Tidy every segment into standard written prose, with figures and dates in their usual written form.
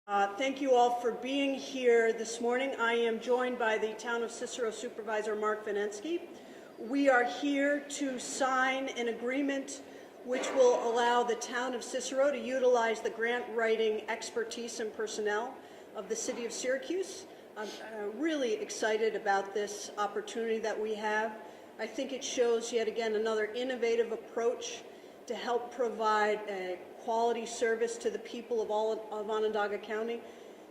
Thank you all for being here this morning. I am joined by the Town of Cicero Supervisor Mark Venesky. We are here to sign an agreement which will allow the Town of Cicero to utilize the grant writing expertise and personnel of the City of Syracuse. I'm really excited about this opportunity that we have. I think it shows yet again another innovative approach to help provide a quality service to the people of all of Onondaga County.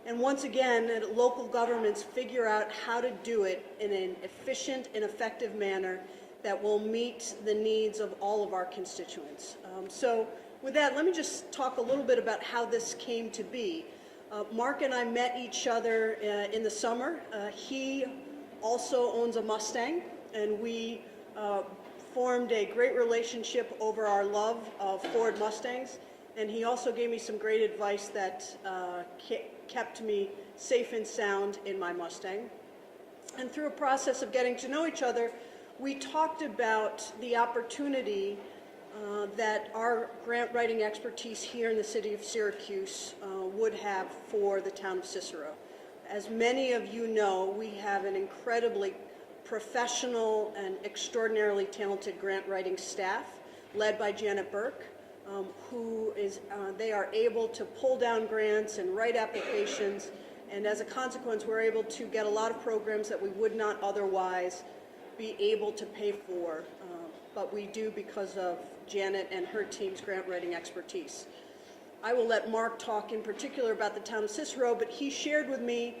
And once again, local governments figure out how to do it in an efficient and effective manner that will meet the needs of all of our constituents. So with that, let me just talk a little bit about how this came to be. Mark and I met each other in the summer. He also owns a Mustang, and we formed a great relationship over our love of Ford Mustangs. And he also gave me some great advice that kept me safe and sound in my Mustang. And through a process of getting to know each other, we talked about the opportunity that our grant writing expertise here in the city of Syracuse would have for the town of Cicero. As many of you know, we have an incredibly professional and extraordinarily talented grant writing staff led by Janet Burke. They are able to pull down grants and write applications, and as a consequence, we're able to get a lot of programs that we would not otherwise be able to pay for, but we do because of Janet and her team's grant writing expertise. I will let Mark talk in particular about the town of Cicero, but he shared with me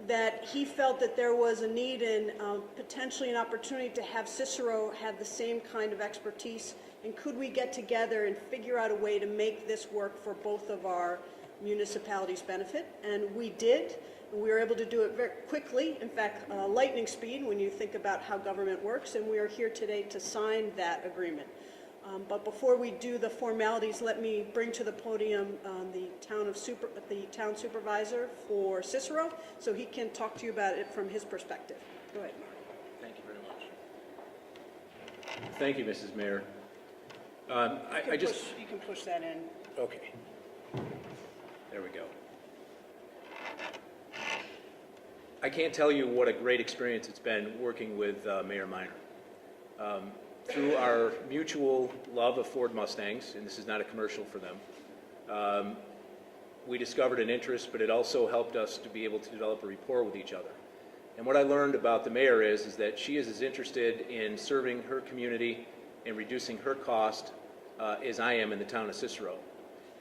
that he felt that there was a need and potentially an opportunity to have Cicero have the same kind of expertise. And could we get together and figure out a way to make this work for both of our municipalities' benefit? And we did. And we were able to do it very quickly, in fact, lightning speed when you think about how government works. And we are here today to sign that agreement. But before we do the formalities, let me bring to the podium the town supervisor for Cicero, so he can talk to you about it from his perspective. Go ahead, Mark. Thank you very much. Thank you, Mrs. Mayor. You can push that in. Okay. There we go. I can't tell you what a great experience it's been working with Mayor Minor. Through our mutual love of Ford Mustangs, and this is not a commercial for them, we discovered an interest, but it also helped us to be able to develop a rapport with each other. And what I learned about the mayor is that she is as interested in serving her community and reducing her cost as I am in the town of Cicero.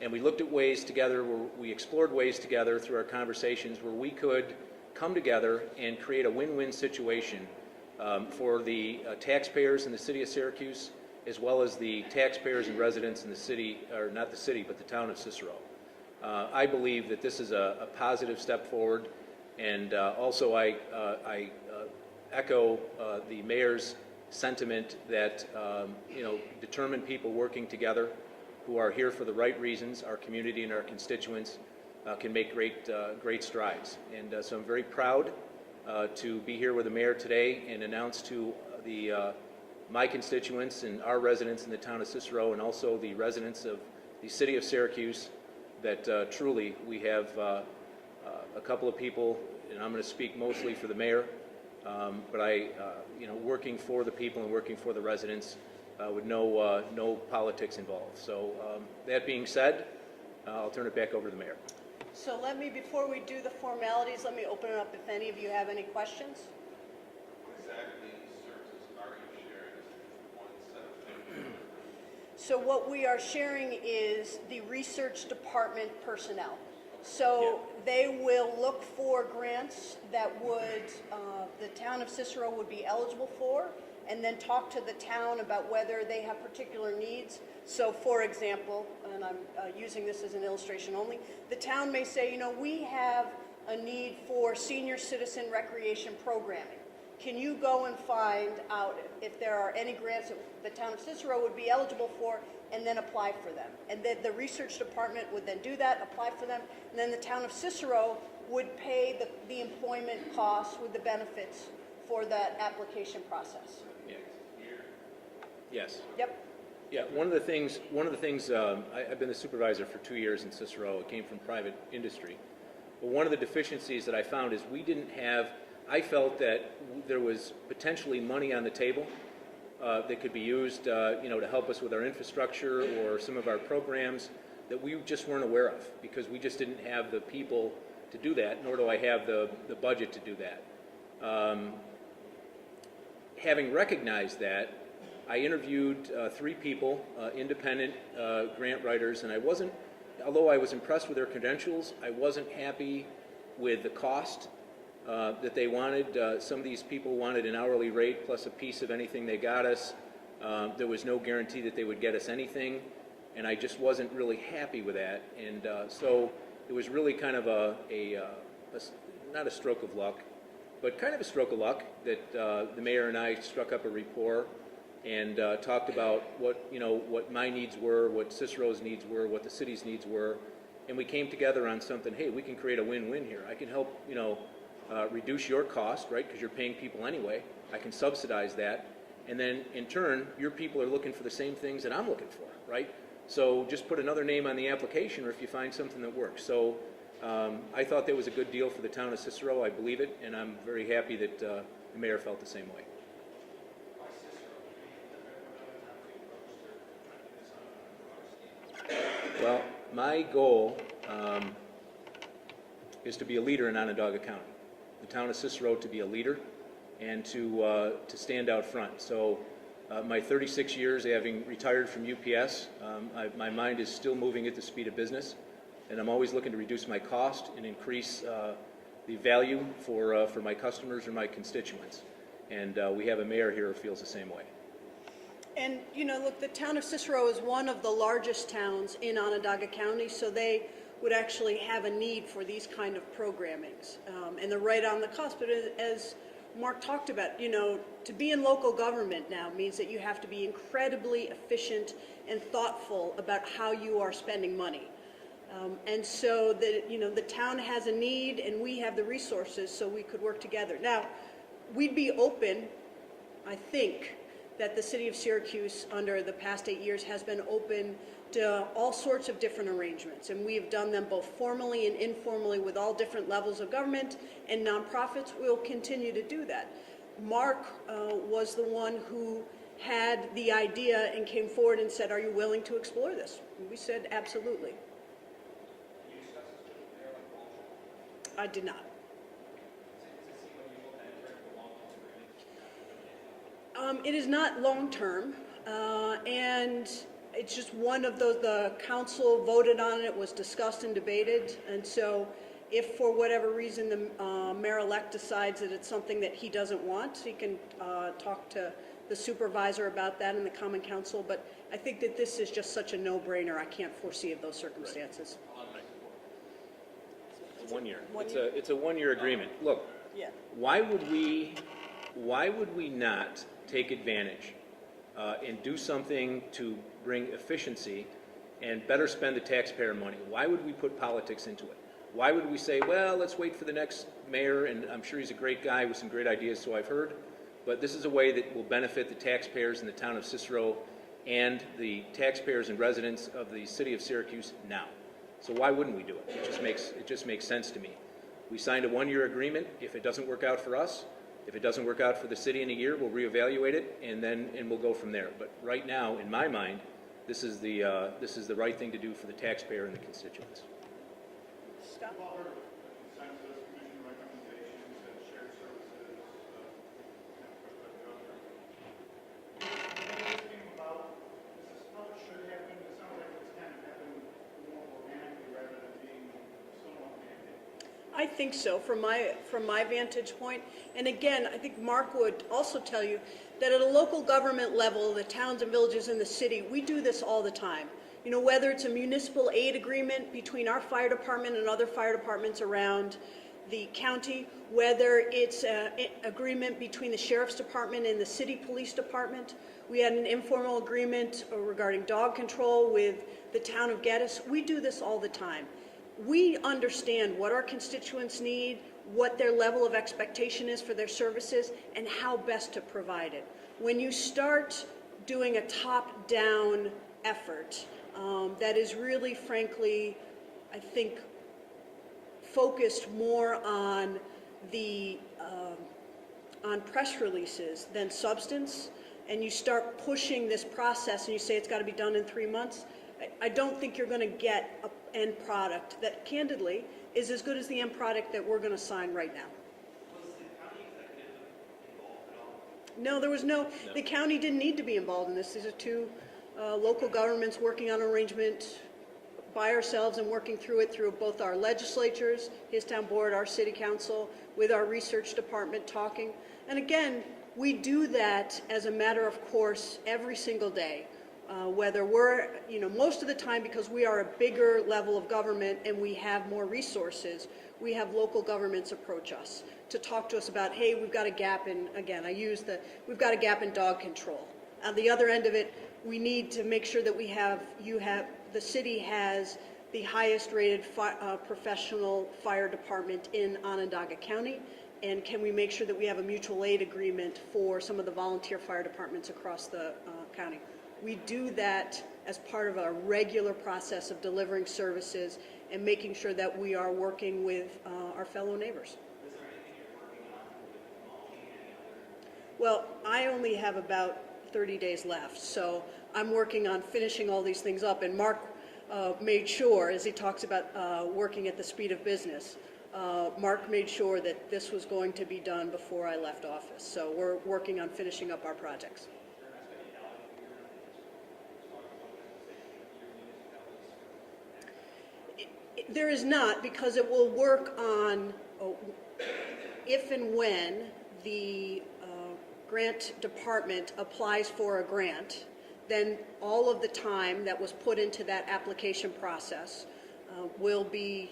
And we looked at ways together, we explored ways together through our conversations where we could come together and create a win-win situation for the taxpayers in the city of Syracuse, as well as the taxpayers and residents in the city, or not the city, but the town of Cicero. I believe that this is a positive step forward, and also I echo the mayor's sentiment that determined people working together who are here for the right reasons, our community and our constituents, can make great strides. And so I'm very proud to be here with the mayor today and announce to my constituents and our residents in the town of Cicero, and also the residents of the city of Syracuse, that truly we have a couple of people, and I'm going to speak mostly for the mayor, but working for the people and working for the residents with no politics involved. So that being said, I'll turn it back over to the mayor. So before we do the formalities, let me open it up if any of you have any questions. What exactly services are you sharing as one set of things? So what we are sharing is the research department personnel. So they will look for grants that the town of Cicero would be eligible for, and then talk to the town about whether they have particular needs. So for example, and I'm using this as an illustration only, the town may say, we have a need for senior citizen recreation programming. Can you go and find out if there are any grants that the town of Cicero would be eligible for, and then apply for them? And then the research department would then do that, apply for them, and then the town of Cicero would pay the employment costs with the benefits for that application process. Yes. Yep. Yeah, one of the things I've been the supervisor for 2 years in Cicero. It came from private industry. But one of the deficiencies that I found is I felt that there was potentially money on the table that could be used, to help us with our infrastructure or some of our programs that we just weren't aware of because we just didn't have the people to do that, nor do I have the budget to do that. Having recognized that, I interviewed 3 people, independent grant writers, and although I was impressed with their credentials, I wasn't happy with the cost that they wanted. Some of these people wanted an hourly rate plus a piece of anything they got us. There was no guarantee that they would get us anything, and I just wasn't really happy with that. And so it was really kind of not a stroke of luck, but kind of a stroke of luck that the mayor and I struck up a rapport and talked about what my needs were, what Cicero's needs were, what the city's needs were, and we came together on something. Hey, we can create a win-win here. I can help reduce your cost, right? Because you're paying people anyway. I can subsidize that, and then in turn, your people are looking for the same things that I'm looking for, right? So just put another name on the application, or if you find something that works. So I thought that was a good deal for the town of Cicero. I believe it, and I'm very happy that the mayor felt the same way. Well, my goal is to be a leader in Onondaga County, the town of Cicero to be a leader and to stand out front. So my 36 years having retired from UPS, my mind is still moving at the speed of business, and I'm always looking to reduce my cost and increase the value for my customers or my constituents. And we have a mayor here who feels the same way. And, look, the town of Cicero is one of the largest towns in Onondaga County, so they would actually have a need for these kind of programmings. And they're right on the cusp. But as Mark talked about, to be in local government now means that you have to be incredibly efficient and thoughtful about how you are spending money. And so the town has a need and we have the resources so we could work together. Now, we'd be open, I think, that the city of Syracuse under the past 8 years has been open to all sorts of different arrangements, and we have done them both formally and informally with all different levels of government and nonprofits. We'll continue to do that. Mark was the one who had the idea and came forward and said, "Are you willing to explore this?" And we said, "Absolutely." I did not. It is not long-term, and it's just one of those, the council voted on it, was discussed and debated, and so if for whatever reason the mayor-elect decides that it's something that he doesn't want, he can talk to the supervisor about that in the common council, but I think that this is just such a no-brainer, I can't foresee of those circumstances. It's 1 year. It's a 1 year agreement. Look, Yeah. why would we not take advantage and do something to bring efficiency and better spend the taxpayer money? Why would we put politics into it? Why would we say, well, let's wait for the next mayor, and I'm sure he's a great guy with some great ideas, so I've heard, but this is a way that will benefit the taxpayers in the town of Cicero and the taxpayers and residents of the city of Syracuse now. So why wouldn't we do it? It just makes sense to me. We signed a 1 year agreement. If it doesn't work out for us, if it doesn't work out for the city in a year, we'll reevaluate it and we'll go from there. But right now, in my mind, this is the right thing to do for the taxpayer and the constituents. Scott? Consensus, commission recommendations, and shared services. This came about, this is how it should happen. It sounds like it's kind of happened more organically rather than being somewhat mandated. I think so, from my vantage point. And again, I think Mark would also tell you that at a local government level, the towns and villages in the city, we do this all the time. Whether it's a municipal aid agreement between our fire department and other fire departments around the county, whether it's an agreement between the sheriff's department and the city police department. We had an informal agreement regarding dog control with the town of Geddes. We do this all the time. We understand what our constituents need, what their level of expectation is for their services, and how best to provide it. When you start doing a top-down effort, that is really, frankly, I think, focused more on the on press releases than substance, and you start pushing this process and you say it's got to be done in 3 months, I don't think you're going to get an end product that candidly is as good as the end product that we're going to sign right now. Was the county executive involved at all? No, there was no, the county didn't need to be involved in this. These are two local governments working on an arrangement by ourselves and working through it through both our legislatures, his town board, our city council, with our research department talking. And again, we do that as a matter of course every single day. Whether we're, most of the time, because we are a bigger level of government and we have more resources, we have local governments approach us to talk to us about, hey, we've got a gap in, again, we've got a gap in dog control. On the other end of it, we need to make sure that the city has the highest rated professional fire department in Onondaga County, and can we make sure that we have a mutual aid agreement for some of the volunteer fire departments across the county. We do that as part of our regular process of delivering services and making sure that we are working with our fellow neighbors. Is there anything you're working on with mulching, any other? Well, I only have about 30 days left, so I'm working on finishing all these things up, and Mark made sure, as he talks about working at the speed of business, Mark made sure that this was going to be done before I left office, so we're working on finishing up our projects. There is not, because it will work on if and when the grant department applies for a grant, then all of the time that was put into that application process will be,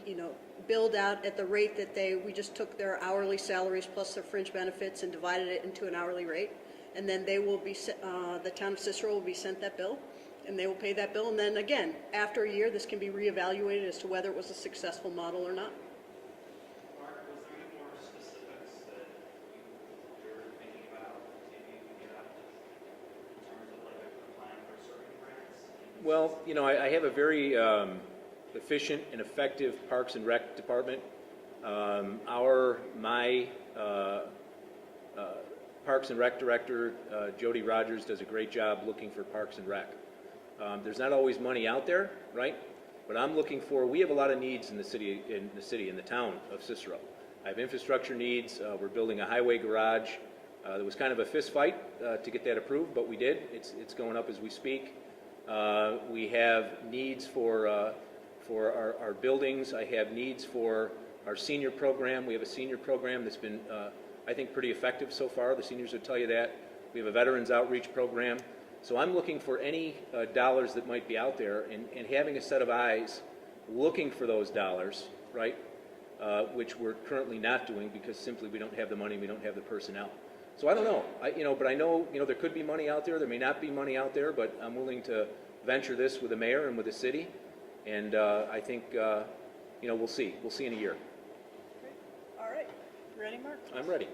billed out at the rate that we just took their hourly salaries plus their fringe benefits and divided it into an hourly rate. And then they will be, the town of Cicero will be sent that bill, and they will pay that bill. And then again, after a year, this can be reevaluated as to whether it was a successful model or not. Mark, was there any more specifics that you're thinking about, maybe you can get out in terms of like applying for certain grants? Well, I have a very efficient and effective Parks and Rec department. My Parks and Rec director, Jody Rogers, does a great job looking for Parks and Rec. There's not always money out there, right? But I'm looking for, we have a lot of needs in the city, in the town of Cicero. I have infrastructure needs. We're building a highway garage. There was kind of a fist fight to get that approved, but we did. It's going up as we speak. We have needs for our buildings. I have needs for our senior program. We have a senior program that's been, I think, pretty effective so far. The seniors will tell you that. We have a veterans outreach program. So I'm looking for any dollars that might be out there and having a set of eyes looking for those dollars, right, which we're currently not doing because simply we don't have the money, we don't have the personnel. So I don't know, but I know, there could be money out there, there may not be money out there, but I'm willing to venture this with the mayor and with the city, and I think, we'll see in a year. All right, ready, Mark? I'm ready.